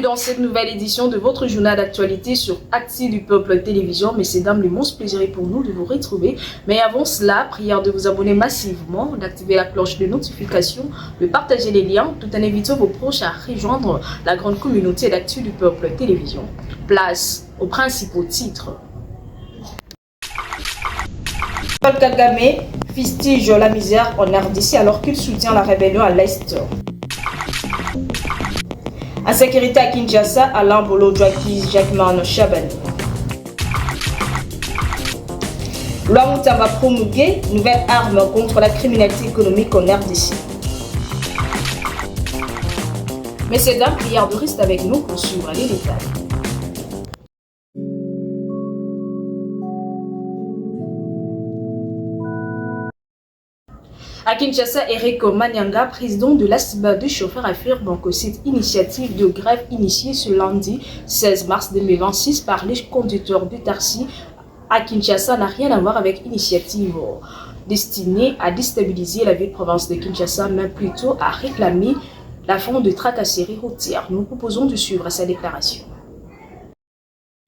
dans cette nouvelle édition de votre journal d'actualité sur Actu du Peuple Télévision. Messieurs, dames, l'immense plaisir est pour nous de vous retrouver. Mais avant cela, prière de vous abonner massivement, d'activer la cloche de notification, de partager les liens, tout en invitant vos proches à rejoindre la grande communauté d'Actu du Peuple Télévision. Place aux principaux titres. Paul Kagame fustige la misère en RDC alors qu'il soutient la rébellion à l'Est. Insécurité à Kinshasa, Alain Bolodjo accuse Jacquemin Chabani. Loi Moutamba promulguée, nouvelle arme contre la criminalité économique en RDC. Messieurs, dames, prière de rester avec nous pour suivre les détails. À Kinshasa, Eric Manyanga, président de l'ASBA de chauffeurs, affirme que cette initiative de grève initiée ce lundi 16 mars 2026 par les conducteurs de taxi à Kinshasa n'a rien à voir avec initiative destinée à déstabiliser la ville-province de Kinshasa, mais plutôt à réclamer la fin de tracasseries routières. Nous proposons de suivre sa déclaration.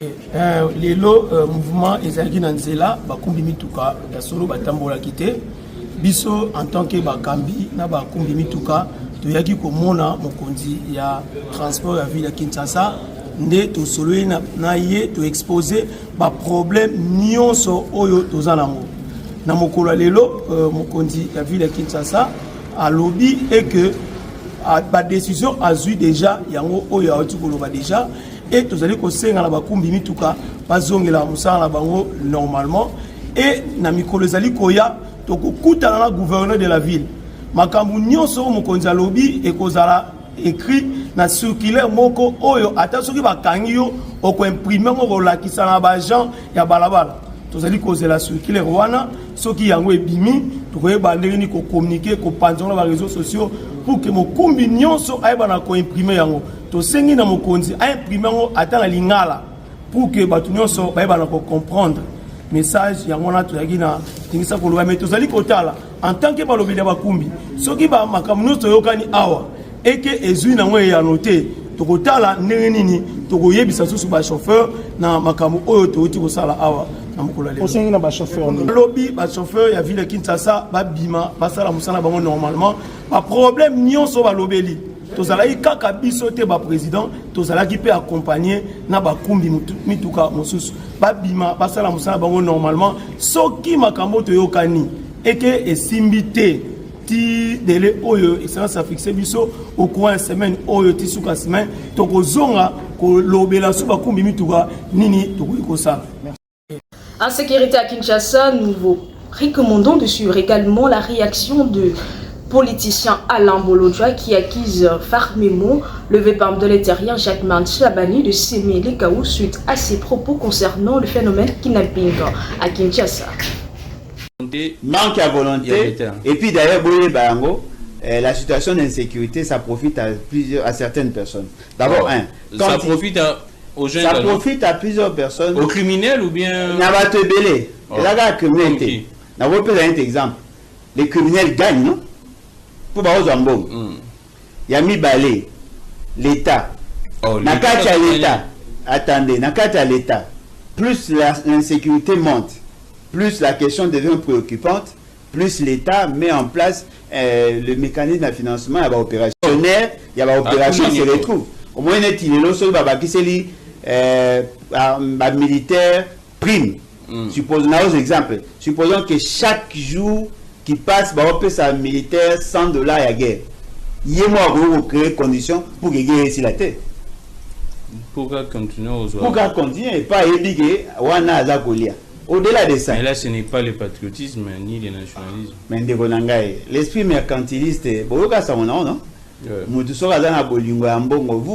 Les mouvements Ezagi Nanzela, Bakumbi Mituka, Dasolo Batambola Kite, biso en tant que bakambi na bakumbi mituka toyaki komona mokonzi ya transport ya ville ya Kinshasa nde to soloye na ye to exposer ba problème nyonso oyo tozalango na mokolo lelo mokonzi ya ville ya Kinshasa alobi et que ba décision azui déjà yango oyo ati koloba déjà et tozali ko senga na bakumbi mituka bazongela musala na bango normalement et na mikolo ezali koya tokokuta na gouverneur de la ville makambu nyonso mokonzi alobi ekozala écrit na circulaire moko oyo ata soki bakangi yo oko imprimer ngo lakisa na ba agent ya balabala tozali kozela circulaire wana soki yango ebimi tokoyeba ndenge ni ko communiquer ko panza na ba réseaux sociaux pour que mokumbi nyonso ayeba na ko imprimer yango to sengi na mokonzi a imprimer ngo ata na lingala pour que batu nyonso bayeba na ko comprendre message yango na toyaki na tingisa ko loba meto zali kotala en tant que balobi ya bakumbi soki ba makamuno toyokani awa eke ezui na ngwe ya noter tokotala ndenge nini tokoyebisa susu ba chauffeur na makamu oyo toyoti kosala awa na mokolo lelo osengi na ba chauffeur lobi ba chauffeur ya ville Kinshasa ba bima basala musala bango normalement ba problème nyonso balobeli tozalaki kaka biso te ba président tozalaki pe accompagner na bakumbi mituka mosusu babima basala musala bango normalement soki makambo toyokani eke esimbi te ti délai oyo excellence a fixé biso au coin semaine oyo ti suka semaine tokozonga kolobela su bakumbi mituka nini tokoki kosala. En sécurité à Kinshasa, nous vous recommandons de suivre également la réaction de politicien Alain Bolodjo qui accuse Farmemo, le VPAM de l'intérieur Jacquemin Chabani de s'aimer les chaos suite à ses propos concernant le phénomène kidnapping à Kinshasa. Manque à volonté. Et puis d'ailleurs, la situation d'insécurité, ça profite à certaines personnes. D'abord, ça profite aux jeunes. Ça profite à plusieurs personnes. Aux criminels ou bien. N'a te belé. La criminalité. N'a pas un exemple. Les criminels gagnent, non? Pour Bazambo. Yami Balé, l'État. Nakata l'État. Attendez, Nakata l'État. Plus l'insécurité monte, plus la question devient préoccupante, plus l'État met en place le mécanisme de financement, il y a opérationnel, il y a opération qui se retrouve. Au moins, il y a militaire prime. Supposons un exemple. Supposons que chaque jour qui passe, sa militaire $100 à guerre. Il y a moi créer conditions pour que guerre ici la tête. Pourquoi continuer aux autres? Pourquoi continuer et pas ébiquer Wana Azakolia? Au-delà de ça. Mais là, ce n'est pas le patriotisme ni le nationalisme. Mais l'esprit mercantiliste, non? Vous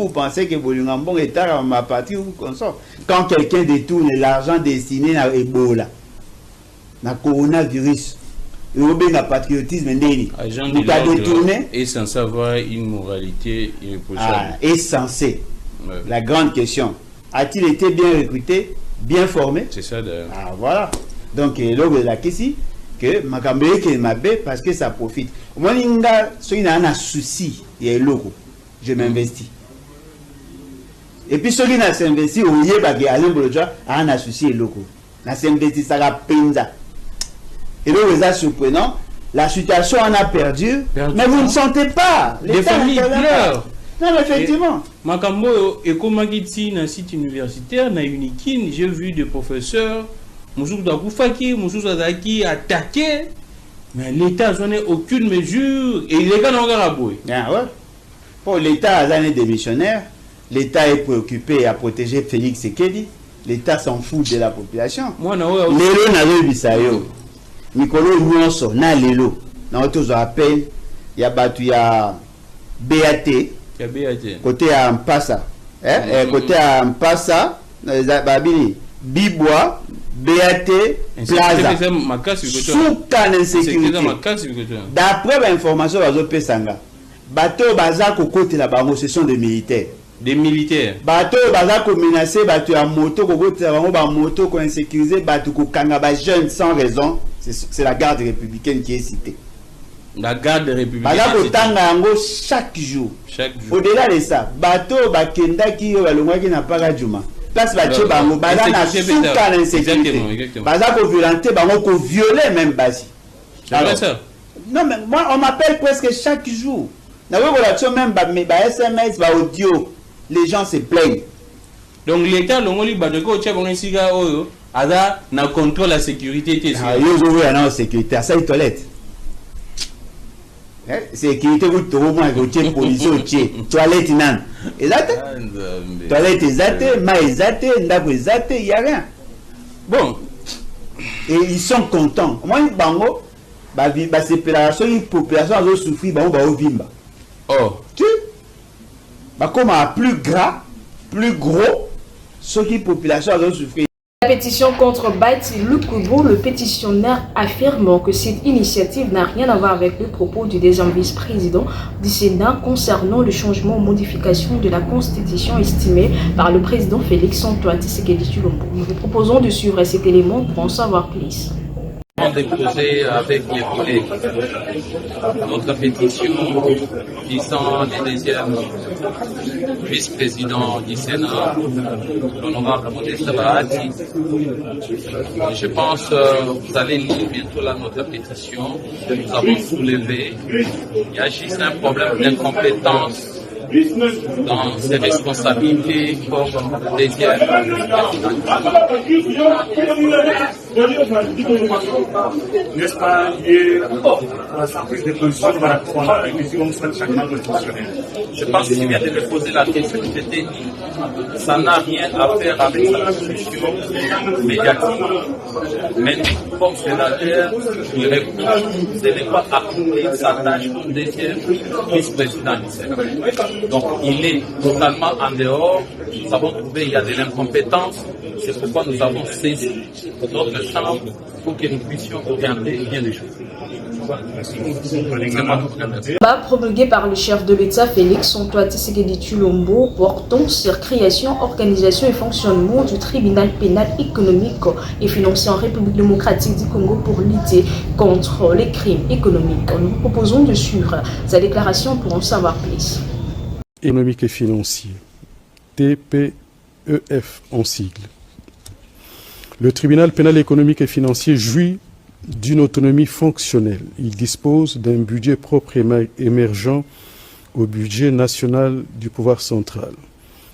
pensez que Bolingo Ambongo est à ma partie ou consort? Quand quelqu'un détourne l'argent destiné à Ebola, à coronavirus, le patriotisme est censé avoir une moralité irréprochable. Est censé. Ouais. La grande question, a-t-il été bien recruté, bien formé? C'est ça d'ailleurs. Ah voilà. Donc l'homme de la question que Makambé qui m'appelle parce que ça profite. Moi il y a un souci, il y a logo. Je m'investis. Et puis ceux qui n'ont investi, on y est, parce qu'Alain Bolodja a un associé local. N'a investi, ça va penza. Et donc, c'est surprenant. La situation en a perdu, mais vous ne sentez pas. Les familles pleurent. Non, mais effectivement. Makambo et comme dans un site universitaire, na Unikin, j'ai vu des professeurs, Moussou Dakoufaki, Moussou Sadaki attaquer, mais l'État n'a aucune mesure et les gars n'ont pas raboué. Ah ouais. Pour l'État, il y a des démissionnaires. L'État est préoccupé à protéger Félix Sekedi. L'État s'en fout de la population. Moi, Lelo na bisayo. Mikolo nyonso na lelo. Na autos appel, il y a battu ya BAT. Côté à Mpassa. Côté à Mpassa, babini Bibwa, BAT, Plaza. Soukan insécurité. D'après l'information bazo pesanga. Bateau baza ko côté la bango ce sont des militaires. Des militaires. Bateau baza ko menacer bateau à moto ko côté la bango ba moto ko insécuriser bateau ko kanga ba jeune sans raison. C'est la garde républicaine qui est citée. La garde républicaine. Baza ko tanga yango chaque jour. Au-delà de ça, bateau bakenda ki yo balongwa ki na para juma. Place bache bango baza na souka l'insécurité. Baza ko violenter bango ko violer même basi. C'est ça. Non mais moi on m'appelle presque chaque jour. Dans vos relations même SMS, audio, les gens se plaignent. Donc l'État l'ongoli badoko tcha bango siga oyo ada na contrôle la sécurité té. Ah yo zo ya na sécurité, ça y toilette. Sécurité vous to moins go tche police o tche, toilette nan. Exact? Toilette exact, ma exact, ndako exact, il y a rien. Bon. Et ils sont contents. Moi bango ba séparation une population a souffrir bango ba ovimba. Oh, tu comme à plus gras, plus gros, ce qui population a souffert. La pétition contre Baïti Lukubu, le pétitionnaire affirme que cette initiative n'a rien à voir avec le propos du deuxième vice-président du Sénat concernant le changement ou modification de la Constitution estimée par le président Félix-Antoine Tshisekedi Tshilombo. Nous vous proposons de suivre cet élément pour en savoir plus. Déposé avec les collègues notre pétition visant le deuxième vice-président du Sénat, l'honorable Modeste Bahati. Je pense que vous allez lire bientôt notre pétition que nous avons soulevée. Il y a juste un problème d'incompétence dans ses responsabilités comme deuxième. N'est-ce pas lié à sa prise de position par rapport à la question de ce changement constitutionnel? Je pense qu'il vient de me poser la question que j'étais dit. Ça n'a rien à faire avec sa position médiatique. Mais comme sénateur, il refuse de ne pas accomplir sa tâche comme deuxième vice-président du Sénat. Donc il est totalement en dehors. Nous avons trouvé qu'il y a de l'incompétence. C'est pourquoi nous avons saisi notre chambre pour que nous puissions orienter bien les choses. Promulgué par le chef de l'État Félix-Antoine Tshisekedi Tshilombo portant sur création, organisation et fonctionnement du tribunal pénal économique et financier en République démocratique du Congo pour lutter contre les crimes économiques. Nous vous proposons de suivre sa déclaration pour en savoir plus. Économique et financier, TPEF en sigle. Le tribunal pénal économique et financier jouit d'une autonomie fonctionnelle. Il dispose d'un budget propre émergent au budget national du pouvoir central.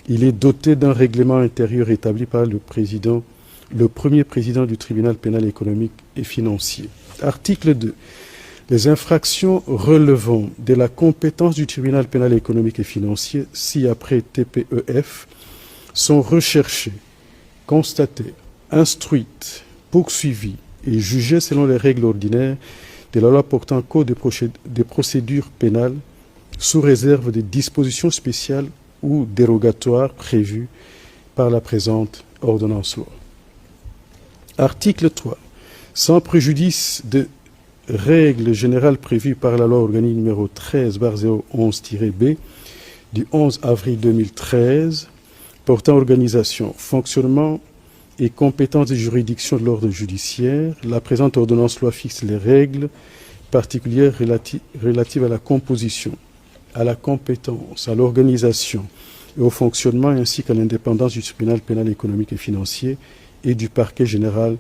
Il est doté d'un règlement intérieur établi par le premier président du tribunal pénal économique et financier. Article 2. Les infractions relevant de la compétence du tribunal pénal économique et financier, ci-après TPEF, sont recherchées, constatées, instruites, poursuivies et jugées selon les règles ordinaires de la loi portant code des procédures pénales, sous réserve des dispositions spéciales ou dérogatoires prévues par la présente ordonnance-loi. Article 3. Sans préjudice de règles générales prévues par la loi organique numéro 13/011-B du 11 avril 2013 portant organisation, fonctionnement et compétences des juridictions de l'ordre judiciaire, la présente ordonnance-loi fixe les règles particulières relatives à la composition, à la compétence, à l'organisation et au fonctionnement ainsi qu'à l'indépendance du tribunal pénal économique et financier et du parquet général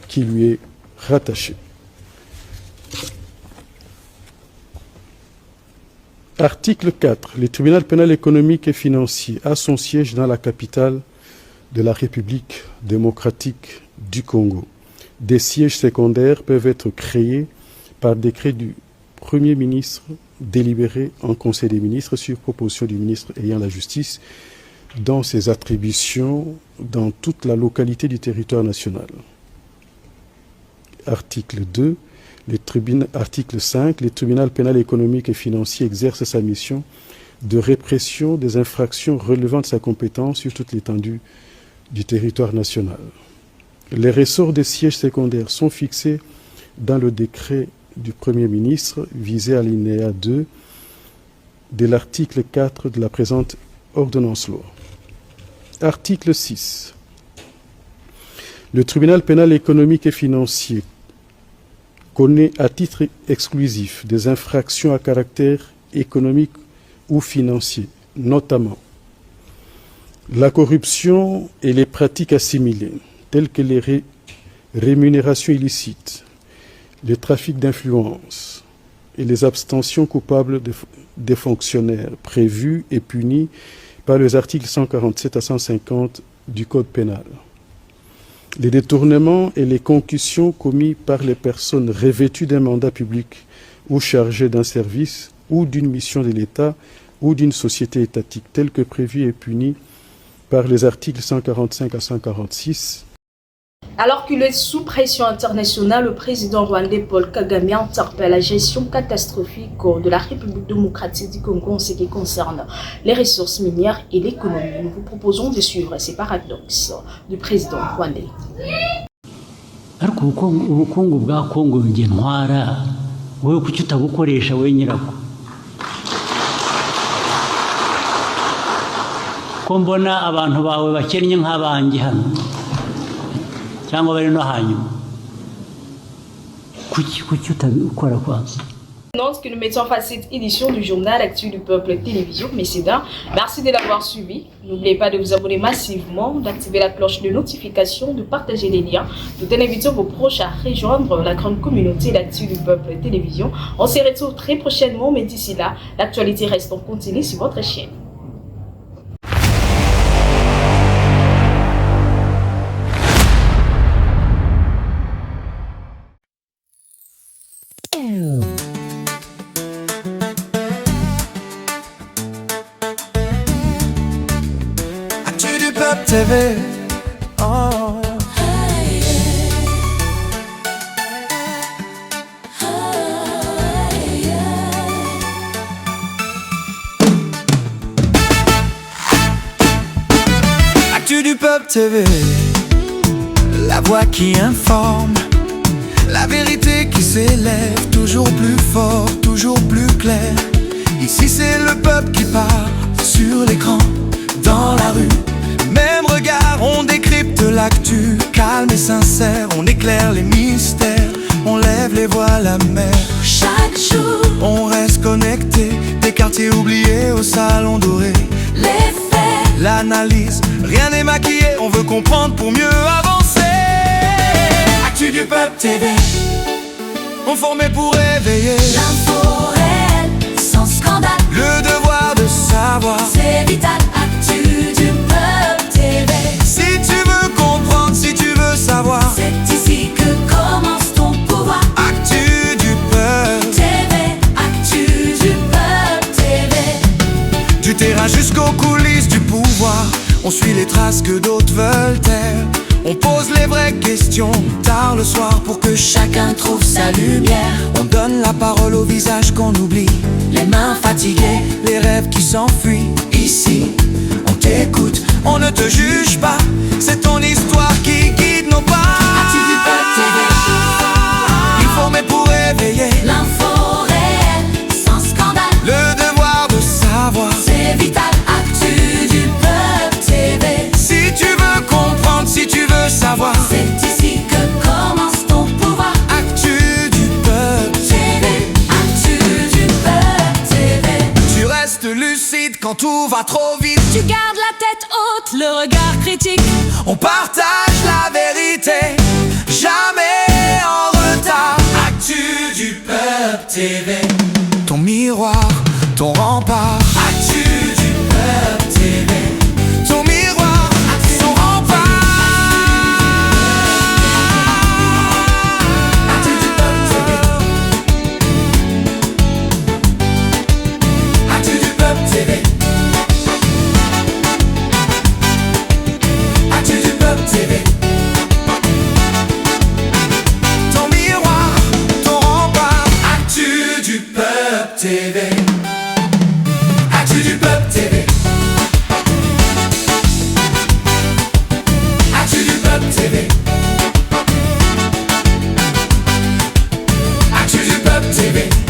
qui lui est rattaché. Article 4. Le tribunal pénal économique et financier a son siège dans la capitale de la République démocratique du Congo. Des sièges secondaires peuvent être créés par décret du Premier ministre délibéré en Conseil des ministres sur proposition du ministre ayant la justice dans ses attributions dans toute la localité du territoire national. Article 2. Article 5. Le tribunal pénal économique et financier exerce sa mission de répression des infractions relevant de sa compétence sur toute l'étendue du territoire national. Les ressorts des sièges secondaires sont fixés dans le décret du Premier ministre visé à l'alinéa 2 de l'article 4 de la présente ordonnance-loi. Article 6. Le tribunal pénal économique et financier connaît à titre exclusif des infractions à caractère économique ou financier, notamment la corruption et les pratiques assimilées, telles que les rémunérations illicites, le trafic d'influence et les abstentions coupables des fonctionnaires prévus et punis par les articles 147 à 150 du Code pénal. Les détournements et les concussions commis par les personnes revêtues d'un mandat public ou chargées d'un service ou d'une mission de l'État ou d'une société étatique telle que prévue et punie par les articles 145 à 146. Alors qu'il est sous pression internationale, le président rwandais Paul Kagame interpelle la gestion catastrophique de la République démocratique du Congo en ce qui concerne les ressources minières et l'économie. Nous vous proposons de suivre ces paradoxes du président rwandais. ubukungu bwa Kongo nge ntwara wowe kuki utabukoresha we nyirako ko mbona abantu bawe bakennye nk'abangi hano cyangwa bari no hanyuma kuki utabikora kwanza. Que nous mettons en face cette édition du journal Actu du Peuple Télévision. Messieurs, merci de l'avoir suivi. N'oubliez pas de vous abonner massivement, d'activer la cloche de notification, de partager les liens, de inviter vos proches à rejoindre la grande communauté d'Actu du Peuple Télévision. On se retrouve très prochainement, mais d'ici là, l'actualité reste en continu sur votre chaîne. TV. Oh. Actu du Peuple TV, la voix qui informe, la vérité qui s'élève, toujours plus fort, toujours plus clair. Ici c'est le peuple qui parle, sur l'écran, dans la rue. Même regard, on décrypte l'actu, calme et sincère, on éclaire les mystères, on lève les voiles à la mer. Chaque jour, on reste connecté, des quartiers oubliés au salon doré. Les faits, l'analyse, rien n'est maquillé, on veut comprendre pour mieux avancer. Actu du Peuple TV, on formé pour réveiller. L'info réelle, sans scandale. Le devoir de savoir, c'est vital. Actu du Peuple TV. Si tu veux comprendre, si tu veux savoir, c'est ici que commence ton pouvoir. Actu du Peuple TV. Actu du Peuple TV. Du terrain jusqu'aux coulisses du pouvoir, on suit les traces que d'autres veulent taire. On pose les vraies questions tard le soir pour que chacun trouve sa lumière. On donne la parole au visage qu'on oublie, les mains fatiguées, les rêves qui s'enfuient. Ici, on t'écoute, on ne te juge pas, c'est ton histoire qui guide nos pas. Actu du Peuple TV, informé pour réveiller. L'info réelle, sans scandale. Le devoir de savoir, c'est vital. Actu du Peuple TV. Si tu veux comprendre, si tu veux savoir, c'est ici que commence ton pouvoir. Actu du Peuple TV. Actu du Peuple TV. Tu restes lucide quand tout va trop vite. Tu gardes la tête haute, le regard critique. On partage la vérité, jamais en retard. Actu du Peuple TV. Ton miroir, ton rempart. Actu du Peuple TV. Ton miroir, ton rempart. Actu du Peuple TV. Actu du Peuple TV. Actu du Peuple TV. Ton miroir, ton rempart. Actu du Peuple TV. Actu du Peuple TV. Actu du Peuple TV. Actu du Peuple TV.